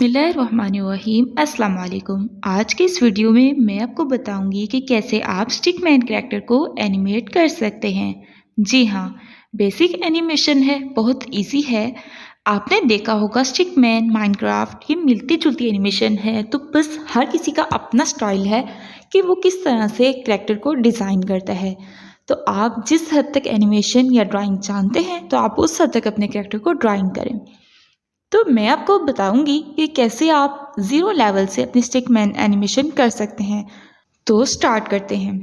बिस्मिल्लाहिर्रहमानिर्रहीम अस्सलाम वालेकुम। आज के इस वीडियो में मैं आपको बताऊंगी कि कैसे आप स्टिकमैन कैरेक्टर को एनिमेट कर सकते हैं। जी हाँ, बेसिक एनिमेशन है, बहुत इजी है। आपने देखा होगा स्टिकमैन, माइनक्राफ्ट, ये मिलती जुलती एनिमेशन है, तो बस हर किसी का अपना स्टाइल है कि वो किस तरह से कैरेक्टर को डिज़ाइन करता है। तो आप जिस हद तक एनिमेशन या ड्राइंग जानते हैं तो आप उस हद तक अपने कैरेक्टर को ड्राइंग करें। तो मैं आपको बताऊंगी कि कैसे आप ज़ीरो लेवल से अपनी स्टिकमैन एनिमेशन कर सकते हैं। तो स्टार्ट करते हैं।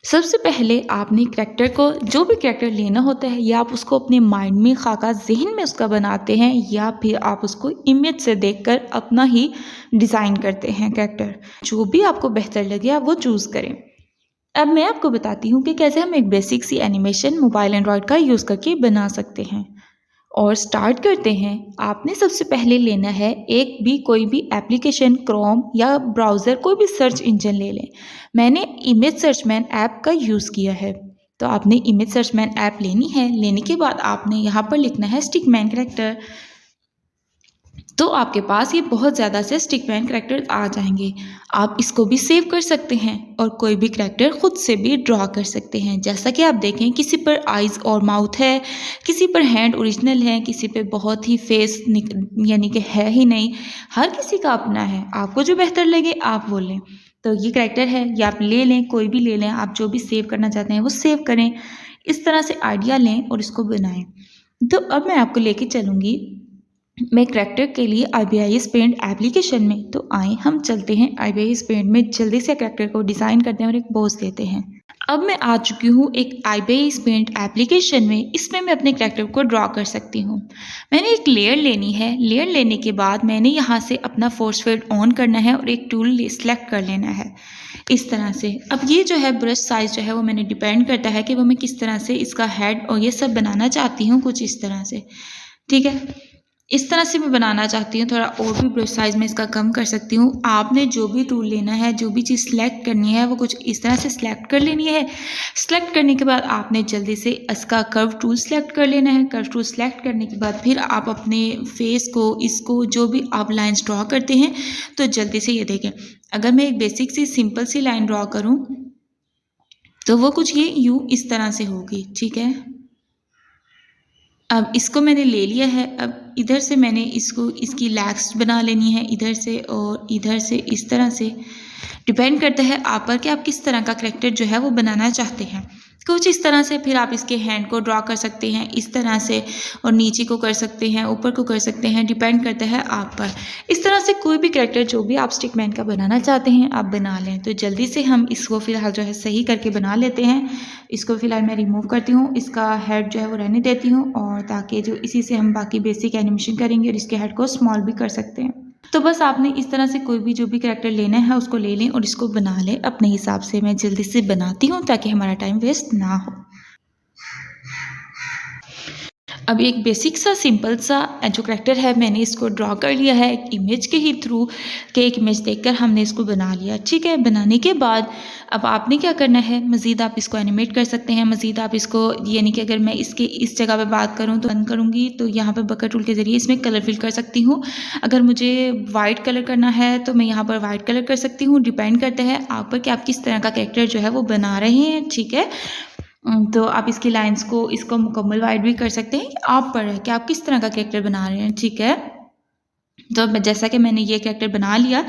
सबसे पहले आपने कैरेक्टर को, जो भी कैरेक्टर लेना होता है, या आप उसको अपने माइंड में खाका जहन में उसका बनाते हैं या फिर आप उसको इमेज से देखकर अपना ही डिज़ाइन करते हैं कैरेक्टर। जो भी आपको बेहतर लगे आप वो चूज़ करें। अब मैं आपको बताती हूँ कि कैसे हम एक बेसिक सी एनिमेशन मोबाइल एंड्रॉयड का यूज़ करके बना सकते हैं। और स्टार्ट करते हैं। आपने सबसे पहले लेना है एक भी कोई भी एप्लीकेशन, क्रोम या ब्राउज़र, कोई भी सर्च इंजन ले लें। मैंने इमेज सर्चमैन ऐप का यूज़ किया है। तो आपने इमेज सर्चमैन ऐप लेनी है। लेने के बाद आपने यहाँ पर लिखना है स्टिकमैन कैरेक्टर। तो आपके पास ये बहुत ज़्यादा से स्टिकमैन कैरेक्टर आ जाएंगे। आप इसको भी सेव कर सकते हैं और कोई भी कैरेक्टर खुद से भी ड्रॉ कर सकते हैं। जैसा कि आप देखें, किसी पर आइज़ और माउथ है, किसी पर हैंड ओरिजिनल है, किसी पे बहुत ही फेस यानी कि है ही नहीं। हर किसी का अपना है, आपको जो बेहतर लगे आप वो लें। तो ये कैरेक्टर है, ये आप ले लें, कोई भी ले लें। आप जो भी सेव करना चाहते हैं वो सेव करें। इस तरह से आइडिया लें और इसको बनाएं। तो अब मैं आपको लेके चलूँगी मैं कैरेक्टर के लिए IBIS पेंट एप्लीकेशन में। तो आए हम चलते हैं IBIS पेंट में, जल्दी से कैरेक्टर को डिज़ाइन करते हैं और एक पोज देते हैं। अब मैं आ चुकी हूँ एक IBIS पेंट एप्लीकेशन में। इसमें मैं अपने कैरेक्टर को ड्रॉ कर सकती हूँ। मैंने एक लेयर लेनी है। लेयर लेने के बाद मैंने यहाँ से अपना फोर्स फील्ड ऑन करना है और एक टूल सेलेक्ट कर लेना है इस तरह से। अब ये जो है ब्रश साइज जो है वो मैंने डिपेंड करता है कि वो मैं किस तरह से इसका हेड और ये सब बनाना चाहती हूँ, कुछ इस तरह से। ठीक है, इस तरह से मैं बनाना चाहती हूँ। थोड़ा और भी ब्रश साइज़ में इसका कम कर सकती हूँ। आपने जो भी टूल लेना है, जो भी चीज़ सेलेक्ट करनी है, वो कुछ इस तरह से सेलेक्ट कर लेनी है। सेलेक्ट करने के बाद आपने जल्दी से इसका कर्व टूल सेलेक्ट कर लेना है। कर्व टूल सेलेक्ट करने के बाद फिर आप अपने फेस को, इसको, जो भी आप लाइन्स ड्रॉ करते हैं, तो जल्दी से ये देखें। अगर मैं एक बेसिक सी सिंपल सी लाइन ड्रॉ करूँ तो वो कुछ ये यूँ इस तरह से होगी। ठीक है, अब इसको मैंने ले लिया है। अब इधर से मैंने इसको, इसकी लेग्स बना लेनी है इधर से और इधर से, इस तरह से। डिपेंड करता है आप पर कि आप किस तरह का कैरेक्टर जो है वो बनाना चाहते हैं। कुछ इस तरह से। फिर आप इसके हैंड को ड्रॉ कर सकते हैं इस तरह से, और नीचे को कर सकते हैं, ऊपर को कर सकते हैं, डिपेंड करता है आप पर। इस तरह से कोई भी कैरेक्टर जो भी आप स्टिकमैन का बनाना चाहते हैं आप बना लें। तो जल्दी से हम इसको फ़िलहाल जो है सही करके बना लेते हैं। इसको फ़िलहाल मैं रिमूव करती हूँ, इसका हेड जो है वो रहने देती हूँ, और ताकि जो इसी से हम बाकी बेसिक एनिमेशन करेंगे और इसके हेड को स्मॉल भी कर सकते हैं। तो बस आपने इस तरह से कोई भी जो भी कैरेक्टर लेना है उसको ले लें और इसको बना लें अपने हिसाब से। मैं जल्दी से बनाती हूँ ताकि हमारा टाइम वेस्ट ना हो। अब एक बेसिक सा सिंपल सा जो कैरेक्टर है मैंने इसको ड्रॉ कर लिया है एक इमेज के ही थ्रू, कि एक इमेज देखकर हमने इसको बना लिया। ठीक है, बनाने के बाद अब आपने क्या करना है, मज़ीद आप इसको एनिमेट कर सकते हैं। मज़ीद आप इसको, यानी कि अगर मैं इसके इस जगह पे बात करूँ तो बंद करूँगी तो यहाँ पे बकर टूल के ज़रिए इसमें कलर फिल कर सकती हूँ। अगर मुझे वाइट कलर करना है तो मैं यहाँ पर वाइट कलर कर सकती हूँ। डिपेंड करता है आप पर कि आप किस तरह का कैरेक्टर जो है वो बना रहे हैं। ठीक है, तो आप इसकी लाइंस को, इसको मुकम्मल वाइड भी कर सकते हैं। आप पर है कि आप किस तरह का कैरेक्टर बना रहे हैं। ठीक है, तो जैसा कि मैंने ये कैरेक्टर बना लिया।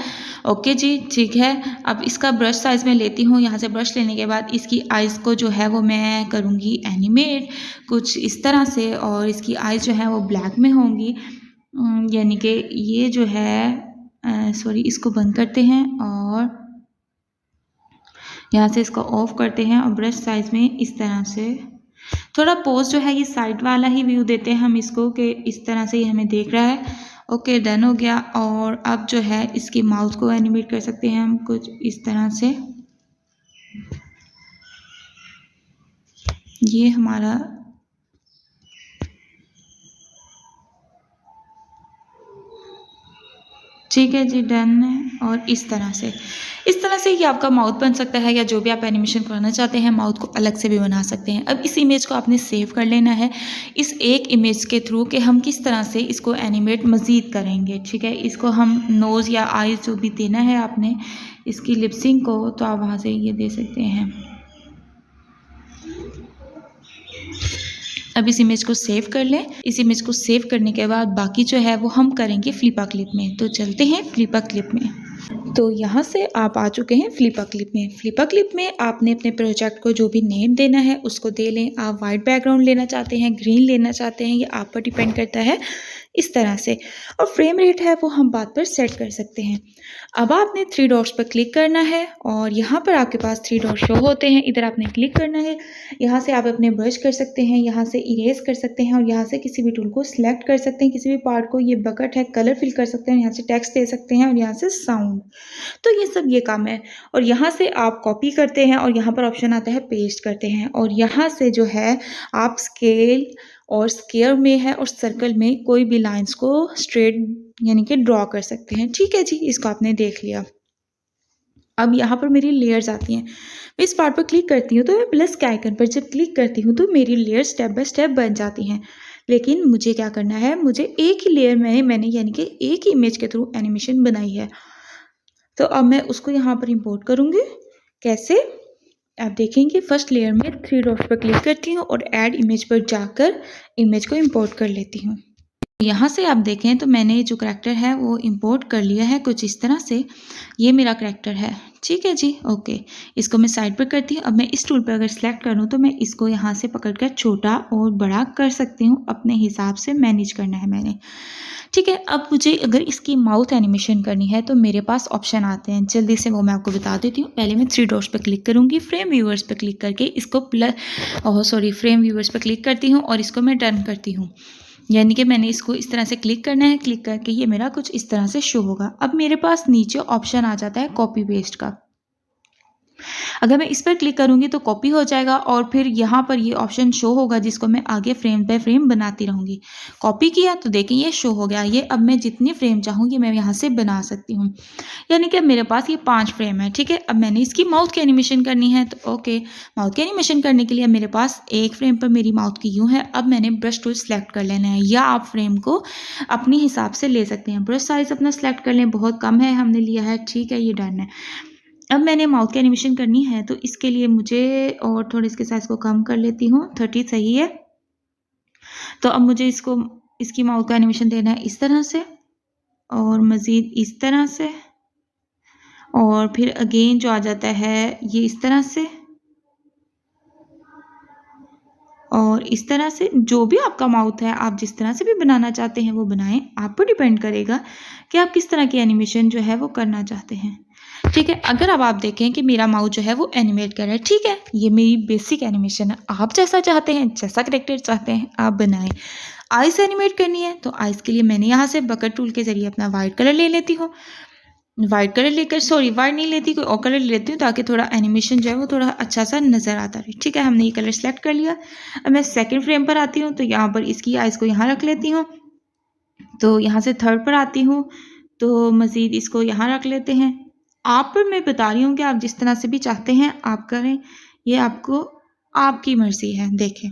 ओके जी, ठीक है। अब इसका ब्रश साइज़ मैं लेती हूँ। यहाँ से ब्रश लेने के बाद इसकी आइज़ को जो है वो मैं करूँगी एनिमेट कुछ इस तरह से, और इसकी आइज़ जो है वो ब्लैक में होंगी। यानी कि ये जो है, सॉरी, इसको बंद करते हैं और यहाँ से इसको ऑफ करते हैं और ब्रश साइज़ में इस तरह से थोड़ा पोज जो है ये साइड वाला ही व्यू देते हैं हम इसको, कि इस तरह से ये हमें देख रहा है। ओके, डन हो गया। और अब जो है इसकी माउथ को एनिमेट कर सकते हैं हम कुछ इस तरह से। ये हमारा ठीक है जी, डन है। और इस तरह से ये आपका माउथ बन सकता है, या जो भी आप एनिमेशन करना चाहते हैं माउथ को अलग से भी बना सकते हैं। अब इस इमेज को आपने सेव कर लेना है इस एक इमेज के थ्रू कि हम किस तरह से इसको एनिमेट मज़ीद करेंगे। ठीक है, इसको हम नोज़ या आइज़ जो भी देना है आपने इसकी लिपसिंग को, तो आप वहाँ से ये दे सकते हैं। अब इस इमेज को सेव कर लें। इस इमेज को सेव करने के बाद बाकी जो है वो हम करेंगे फ्लिपा क्लिप में। तो चलते हैं फ्लिपा क्लिप में। तो यहाँ से आप आ चुके हैं फ्लिपा क्लिप में। फ्लिपा क्लिप में आपने अपने प्रोजेक्ट को जो भी नेम देना है उसको दे लें। आप वाइट बैकग्राउंड लेना चाहते हैं, ग्रीन लेना चाहते हैं, ये आप पर डिपेंड करता है, इस तरह से। और फ्रेम रेट है वो हम बात पर सेट कर सकते हैं। अब आपने 3 डॉट्स पर क्लिक करना है और यहाँ पर आपके पास 3 डॉट शो होते हैं। इधर आपने क्लिक करना है। यहाँ से आप अपने ब्रश कर सकते हैं, यहाँ से इरेज कर सकते हैं और यहाँ से किसी भी टूल को सिलेक्ट कर सकते हैं, किसी भी पार्ट को। ये बकेट है, कलर फिल कर सकते हैं, यहाँ से टेक्स्ट दे सकते हैं और यहाँ से साउंड। तो ये सब ये काम है। और यहाँ से आप कॉपी करते हैं और यहाँ पर ऑप्शन आता है पेस्ट करते हैं। और यहाँ से जो है आप स्केल और स्क्वायर में है और सर्कल में कोई भी लाइंस को स्ट्रेट यानी कि ड्रॉ कर सकते हैं। ठीक है जी, इसको आपने देख लिया। अब यहाँ पर मेरी लेयर्स आती हैं। मैं इस पार्ट पर क्लिक करती हूँ तो मैं प्लस के आइकन पर जब क्लिक करती हूँ तो मेरी लेयर स्टेप बाय स्टेप बन जाती हैं। लेकिन मुझे क्या करना है, मुझे एक ही लेयर में मैंने यानी कि एक ही इमेज के थ्रू एनिमेशन बनाई है। तो अब मैं उसको यहाँ पर इंपोर्ट करूँगी। कैसे, आप देखेंगे फर्स्ट लेयर में 3 डॉट्स पर क्लिक करती हूँ और ऐड इमेज पर जाकर इमेज को इंपोर्ट कर लेती हूँ। यहाँ से आप देखें तो मैंने जो करैक्टर है वो इंपोर्ट कर लिया है कुछ इस तरह से। ये मेरा करैक्टर है। ठीक है जी, ओके। इसको मैं साइड पर करती हूँ। अब मैं इस टूल पर अगर सेलेक्ट करूँ तो मैं इसको यहाँ से पकड़कर छोटा और बड़ा कर सकती हूँ, अपने हिसाब से मैनेज करना है मैंने। ठीक है, अब मुझे अगर इसकी माउथ एनिमेशन करनी है तो मेरे पास ऑप्शन आते हैं, जल्दी से वो मैं आपको बता देती हूँ। पहले मैं 3 डॉट्स पर क्लिक करूँगी, फ्रेम व्यूअर्स पर क्लिक करके इसको फ्रेम व्यूअर्स पर क्लिक करती हूँ और इसको मैं डन करती हूँ। यानी कि मैंने इसको इस तरह से क्लिक करना है। क्लिक करके ये मेरा कुछ इस तरह से शो होगा। अब मेरे पास नीचे ऑप्शन आ जाता है कॉपी पेस्ट का। अगर मैं इस पर क्लिक करूंगी तो कॉपी हो जाएगा और फिर यहाँ पर ये ऑप्शन शो होगा जिसको मैं आगे फ्रेम बाय फ्रेम बनाती रहूँगी। कॉपी किया तो देखें ये शो हो गया। ये अब मैं जितनी फ्रेम चाहूँगी मैं यहाँ से बना सकती हूँ। यानी कि मेरे पास ये 5 फ्रेम है। ठीक है, अब मैंने इसकी माउथ की एनिमेशन करनी है तो ओके, माउथ की एनिमेशन करने के लिए मेरे पास एक फ्रेम पर मेरी माउथ की यूँ है। अब मैंने ब्रश टूल सेलेक्ट कर लेना है, या आप फ्रेम को अपने हिसाब से ले सकते हैं। ब्रश साइज अपना सेलेक्ट कर लें, बहुत कम है हमने लिया है। ठीक है, ये डन है। अब मैंने माउथ की एनिमेशन करनी है तो इसके लिए मुझे और थोड़ा इसके साइज़ को कम कर लेती हूँ। 30 सही है। तो अब मुझे इसकी माउथ का एनिमेशन देना है इस तरह से और मज़ीद इस तरह से, और फिर अगेन जो आ जाता है ये इस तरह से और इस तरह से। जो भी आपका माउथ है आप जिस तरह से भी बनाना चाहते हैं वो बनाएं। आप पर डिपेंड करेगा कि आप किस तरह की एनिमेशन जो है वो करना चाहते हैं। ठीक है, अगर अब आप देखें कि मेरा माउथ जो है वो एनिमेट कर रहा है। ठीक है, ये मेरी बेसिक एनिमेशन है। आप जैसा चाहते हैं, जैसा कैरेक्टर चाहते हैं आप बनाएं। आइस एनिमेट करनी है तो आइस के लिए मैंने यहाँ से बकेट टूल के जरिए अपना वाइट कलर ले लेती हूँ। वाइट कलर लेकर, सॉरी वाइट नहीं लेती, कोई और कलर ले लेती हूँ ताकि थोड़ा एनिमेशन जो है वो थोड़ा अच्छा सा नज़र आता रहे। ठीक है, हमने ये कलर सेलेक्ट कर लिया। अब मैं सेकंड फ्रेम पर आती हूँ तो यहाँ पर इसकी आइस को यहाँ रख लेती हूँ। तो यहाँ से थर्ड पर आती हूँ तो मज़ीद इसको यहाँ रख लेते हैं। आप पर मैं बता रही हूँ कि आप जिस तरह से भी चाहते हैं आप करें, ये आपकी मर्ज़ी है। देखें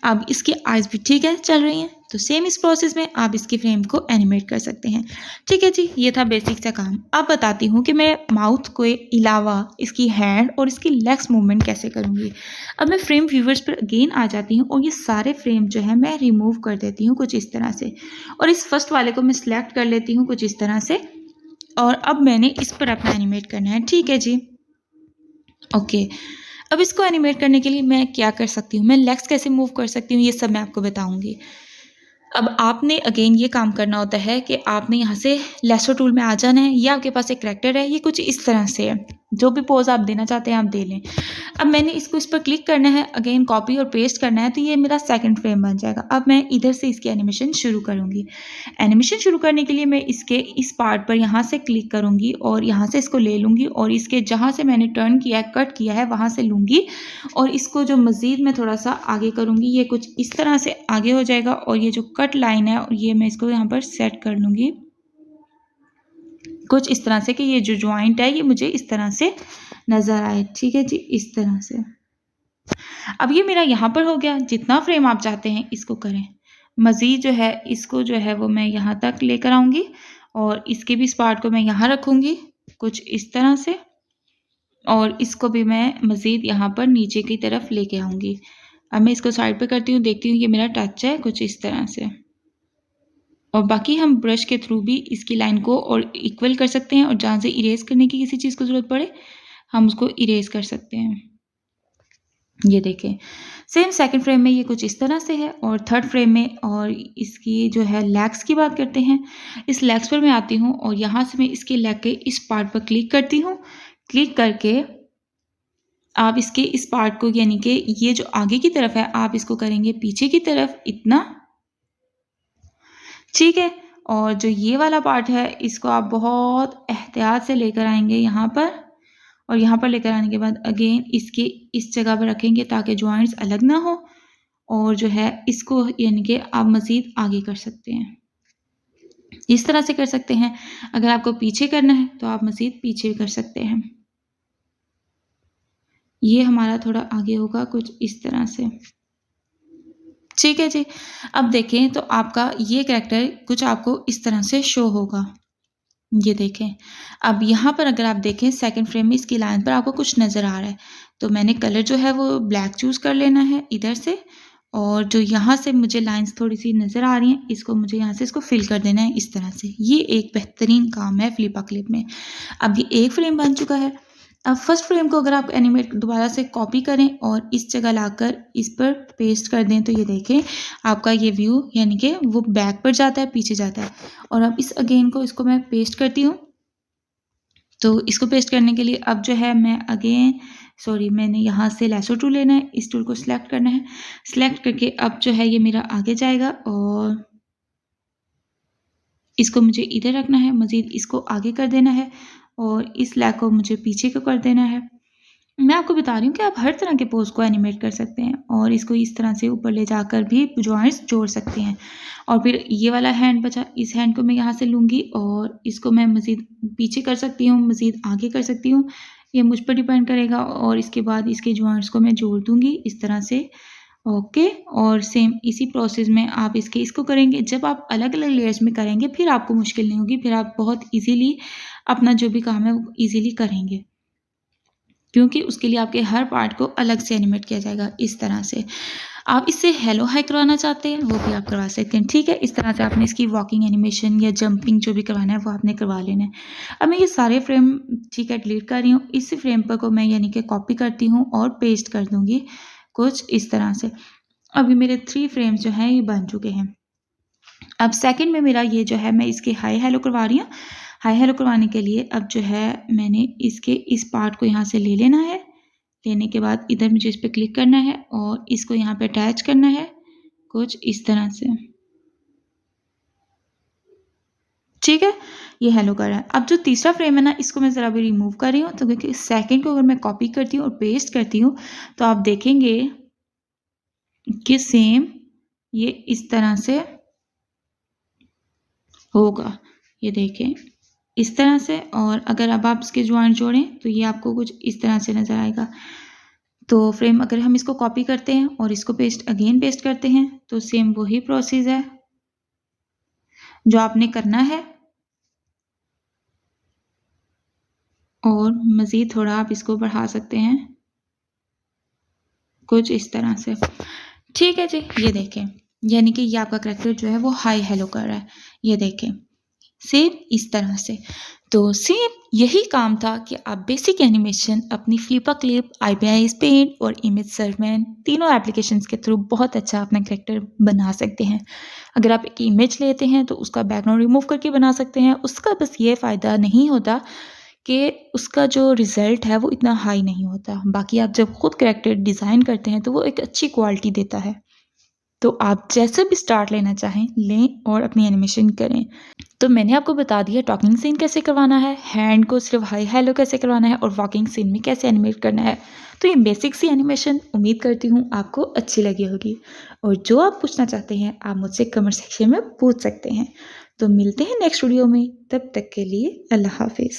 अब इसकी आइज़ भी ठीक है चल रही हैं। तो सेम इस प्रोसेस में आप इसकी फ्रेम को एनिमेट कर सकते हैं। ठीक है जी, ये था बेसिक सा काम। अब बताती हूँ कि मैं माउथ के अलावा इसकी हैंड और इसकी लेग्स मूवमेंट कैसे करूँगी। अब मैं फ्रेम व्यूवर्स पर अगेन आ जाती हूँ और ये सारे फ्रेम जो है मैं रिमूव कर देती हूँ कुछ इस तरह से, और इस फर्स्ट वाले को मैं सिलेक्ट कर लेती हूँ कुछ इस तरह से, और अब मैंने इस पर अपना एनिमेट करना है। ठीक है जी, ओके। अब इसको एनिमेट करने के लिए मैं क्या कर सकती हूँ, मैं लेग्स कैसे मूव कर सकती हूँ, ये सब मैं आपको बताऊँगी। अब आपने अगेन ये काम करना होता है कि आपने यहाँ से लेसो टूल में आ जाना है। ये आपके पास एक करैक्टर है, ये कुछ इस तरह से है। जो भी पोज आप देना चाहते हैं आप दे लें। अब मैंने इस पर क्लिक करना है, अगेन कॉपी और पेस्ट करना है, तो ये मेरा सेकंड फ्रेम बन जाएगा। अब मैं इधर से इसकी एनिमेशन शुरू करूँगी। एनिमेशन शुरू करने के लिए मैं इसके इस पार्ट पर यहाँ से क्लिक करूँगी और यहाँ से इसको ले लूँगी और इसके जहाँ से मैंने टर्न किया है, कट किया है, वहाँ से लूँगी और इसको जो मज़ीद मैं थोड़ा सा आगे करूँगी, ये कुछ इस तरह से आगे हो जाएगा। और ये जो कट लाइन है और ये मैं इसको यहाँ पर सेट कर लूँगी कुछ इस तरह से कि ये जो जॉइंट है ये मुझे इस तरह से नज़र आए। ठीक है जी, इस तरह से। अब ये मेरा यहाँ पर हो गया। जितना फ्रेम आप चाहते हैं इसको करें। मज़ीद जो है इसको जो है वो मैं यहाँ तक लेकर आऊँगी और इसके भी इस पार्ट को मैं यहाँ रखूँगी कुछ इस तरह से, और इसको भी मैं मज़ीद यहाँ पर नीचे की तरफ लेके आऊँगी। अब मैं इसको साइड पे करती हूँ, देखती हूँ ये मेरा टच है कुछ इस तरह से, और बाकी हम ब्रश के थ्रू भी इसकी लाइन को और इक्वल कर सकते हैं, और जहाँ से इरेज करने की किसी चीज़ को ज़रूरत पड़े हम उसको इरेज कर सकते हैं। ये देखें, सेम सेकंड फ्रेम में ये कुछ इस तरह से है, और थर्ड फ्रेम में, और इसकी जो है लेग्स की बात करते हैं। इस लेग्स पर मैं आती हूँ और यहाँ से मैं इसके लेग के इस पार्ट पर क्लिक करती हूँ। क्लिक करके आप इसके इस पार्ट को, यानी कि ये जो आगे की तरफ है, आप इसको करेंगे पीछे की तरफ इतना, ठीक है। और जो ये वाला पार्ट है इसको आप बहुत एहतियात से लेकर आएंगे यहाँ पर, और यहाँ पर लेकर आने के बाद अगेन इसके इस जगह पर रखेंगे ताकि जॉइंट्स अलग ना हो, और जो है इसको यानी कि आप मज़ीद आगे कर सकते हैं, इस तरह से कर सकते हैं। अगर आपको पीछे करना है तो आप मज़ीद पीछे भी कर सकते हैं। ये हमारा थोड़ा आगे होगा कुछ इस तरह से, ठीक है जी। अब देखें तो आपका ये कैरेक्टर कुछ आपको इस तरह से शो होगा। ये देखें, अब यहाँ पर अगर आप देखें सेकंड फ्रेम में इसकी लाइन पर आपको कुछ नज़र आ रहा है, तो मैंने कलर जो है वो ब्लैक चूज़ कर लेना है इधर से, और जो यहाँ से मुझे लाइंस थोड़ी सी नज़र आ रही हैं इसको मुझे यहाँ से इसको फिल कर देना है इस तरह से। ये एक बेहतरीन काम है फ्लिपा क्लिप में। अब ये एक फ्रेम बन चुका है। अब फर्स्ट फ्रेम को अगर आप एनिमेट दोबारा से कॉपी करें और इस जगह लाकर इस पर पेस्ट कर दें, तो ये देखें आपका ये व्यू यानी कि वो बैक पर जाता है, पीछे जाता है। और अब इस अगेन को इसको मैं पेस्ट करती हूँ। तो इसको पेस्ट करने के लिए अब जो है मैं मैंने यहाँ से लैसो टूल लेना है, इस टूल को सिलेक्ट करना है। सिलेक्ट करके अब जो है ये मेरा आगे जाएगा, और इसको मुझे इधर रखना है, मज़ीद इसको आगे कर देना है, और इस लैग को मुझे पीछे को कर देना है। मैं आपको बता रही हूँ कि आप हर तरह के पोज को एनिमेट कर सकते हैं, और इसको इस तरह से ऊपर ले जाकर भी जॉइंट्स जोड़ सकते हैं। और फिर ये वाला हैंड बचा, इस हैंड को मैं यहाँ से लूँगी और इसको मैं मज़ीद पीछे कर सकती हूँ, मज़ीद आगे कर सकती हूँ, ये मुझ पर डिपेंड करेगा। और इसके बाद इसके जॉइंट्स को मैं जोड़ दूँगी इस तरह से, ओके। और सेम इसी प्रोसेस में आप इसको करेंगे। जब आप अलग अलग लेयर्स में करेंगे फिर आपको मुश्किल नहीं होगी, फिर आप बहुत ईजीली अपना जो भी काम है वो ईजीली करेंगे, क्योंकि उसके लिए आपके हर पार्ट को अलग से एनिमेट किया जाएगा इस तरह से। आप इससे हेलो हाई करवाना चाहते हैं वो भी आप करवा सकते हैं, ठीक है। इस तरह से आपने इसकी वॉकिंग एनिमेशन या जंपिंग जो भी करवाना है वो आपने करवा लेना है। अब मैं ये सारे फ्रेम, ठीक है, डिलीट कर रही हूँ। इस फ्रेम पर को मैं यानी कि कॉपी करती हूँ और पेस्ट कर दूँगी कुछ इस तरह से। अभी मेरे 3 फ्रेम्स जो हैं ये बन चुके हैं। अब सेकंड में मेरा ये जो है मैं इसके हाई हेलो करवा रही हूँ। हाई हेलो करवाने के लिए अब जो है मैंने इसके इस पार्ट को यहाँ से ले लेना है। लेने के बाद इधर मुझे इस पर क्लिक करना है और इसको यहाँ पे अटैच करना है कुछ इस तरह से, ठीक है। ये हेलो कर रहा है। अब जो तीसरा फ्रेम है ना, इसको मैं ज़रा भी रिमूव कर रही हूँ, तो क्योंकि सेकंड को अगर मैं कॉपी करती हूँ और पेस्ट करती हूँ तो आप देखेंगे कि सेम ये इस तरह से होगा। ये देखें इस तरह से, और अगर अब आप इसके जॉइंट जोड़ें तो ये आपको कुछ इस तरह से नज़र आएगा। तो फ्रेम अगर हम इसको कॉपी करते हैं और इसको पेस्ट करते हैं तो सेम वही प्रोसेस है जो आपने करना है, और मज़ीद थोड़ा आप इसको बढ़ा सकते हैं कुछ इस तरह से, ठीक है जी। ये देखें, यानी कि ये आपका कैरेक्टर जो है वो हाई हेलो कर रहा है। ये देखें सेम इस तरह से। तो सेम यही काम था कि आप बेसिक एनिमेशन अपनी फ्लिपा क्लिप, IPIS पेंट और इमेज सर्वमैन तीनों एप्लीकेशंस के थ्रू बहुत अच्छा अपना कैरेक्टर बना सकते हैं। अगर आप एक इमेज लेते हैं तो उसका बैकग्राउंड रिमूव करके बना सकते हैं। उसका बस ये फ़ायदा नहीं होता कि उसका जो रिज़ल्ट है वो इतना हाई नहीं होता। बाकी आप जब खुद कैरेक्टर डिज़ाइन करते हैं तो वो एक अच्छी क्वालिटी देता है। तो आप जैसे भी स्टार्ट लेना चाहें लें और अपनी एनिमेशन करें। तो मैंने आपको बता दिया टॉकिंग सीन कैसे करवाना है, हैंड को सिर्फ हाई हेलो कैसे करवाना है, और वॉकिंग सीन में कैसे एनिमेट करना है। तो ये बेसिक सी एनिमेशन उम्मीद करती हूँ आपको अच्छी लगी होगी, और जो आप पूछना चाहते हैं आप मुझसे कमेंट सेक्शन में पूछ सकते हैं। तो मिलते हैं नेक्स्ट वीडियो में, तब तक के लिए अल्लाह हाफिज़।